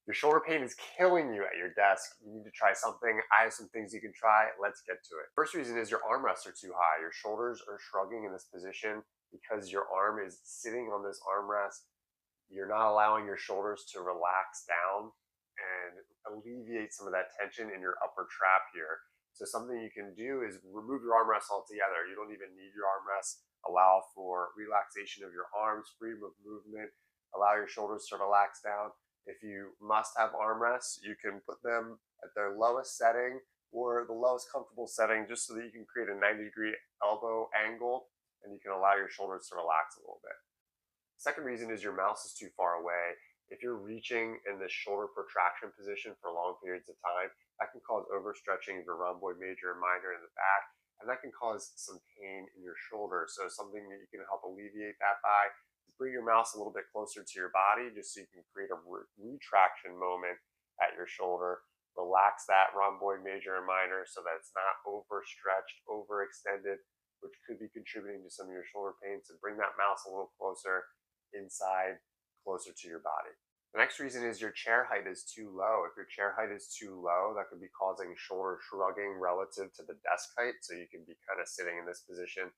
Your shoulder pain is killing you at your desk. You need to try something. I have some things you can try. Let's get to it. First reason is your armrests are too high. Your shoulders are shrugging in this position because your arm is sitting on this armrest. You're not allowing your shoulders to relax down and alleviate some of that tension in your upper trap here. So something you can do is remove your armrest altogether. You don't even need your armrest. Allow for relaxation of your arms, freedom of movement. Allow your shoulders to relax down. If you must have armrests, you can put them at their lowest setting or the lowest comfortable setting just so that you can create a 90-degree elbow angle and you can allow your shoulders to relax a little bit. Second reason is your mouse is too far away. If you're reaching in this shoulder protraction position for long periods of time, that can cause overstretching of your rhomboid major and minor in the back, and that can cause some pain in your shoulder. So something that you can help alleviate that by bring your mouse a little bit closer to your body just so you can create a retraction moment at your shoulder. Relax that rhomboid major and minor so that it's not overstretched, overextended, which could be contributing to some of your shoulder pain. So bring that mouse a little closer inside, closer to your body. The next reason is your chair height is too low. If your chair height is too low, that could be causing shoulder shrugging relative to the desk height. So you can be kind of sitting in this position,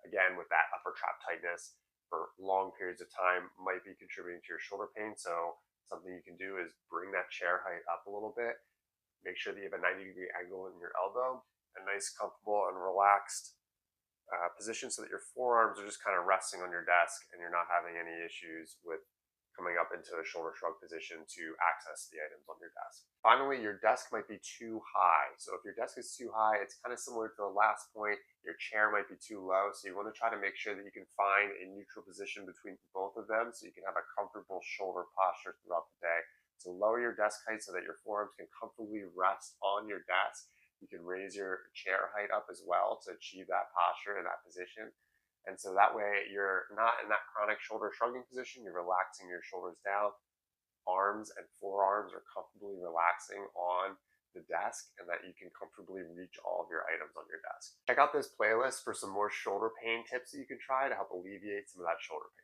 again, with that upper trap tightness for long periods of time might be contributing to your shoulder pain. So something you can do is bring that chair height up a little bit. Make sure that you have a 90-degree angle in your elbow, a nice, comfortable, and relaxed position so that your forearms are just kind of resting on your desk and you're not having any issues with coming up into a shoulder shrug position to access the items on your desk. Finally, your desk might be too high. So if your desk is too high, it's kind of similar to the last point. Your chair might be too low. So you want to try to make sure that you can find a neutral position between both of them so you can have a comfortable shoulder posture throughout the day. So lower your desk height so that your forearms can comfortably rest on your desk. You can raise your chair height up as well to achieve that posture and that position. And so that way you're not in that chronic shoulder shrugging position, you're relaxing your shoulders down, arms and forearms are comfortably relaxing on the desk and that you can comfortably reach all of your items on your desk. Check out this playlist for some more shoulder pain tips that you can try to help alleviate some of that shoulder pain.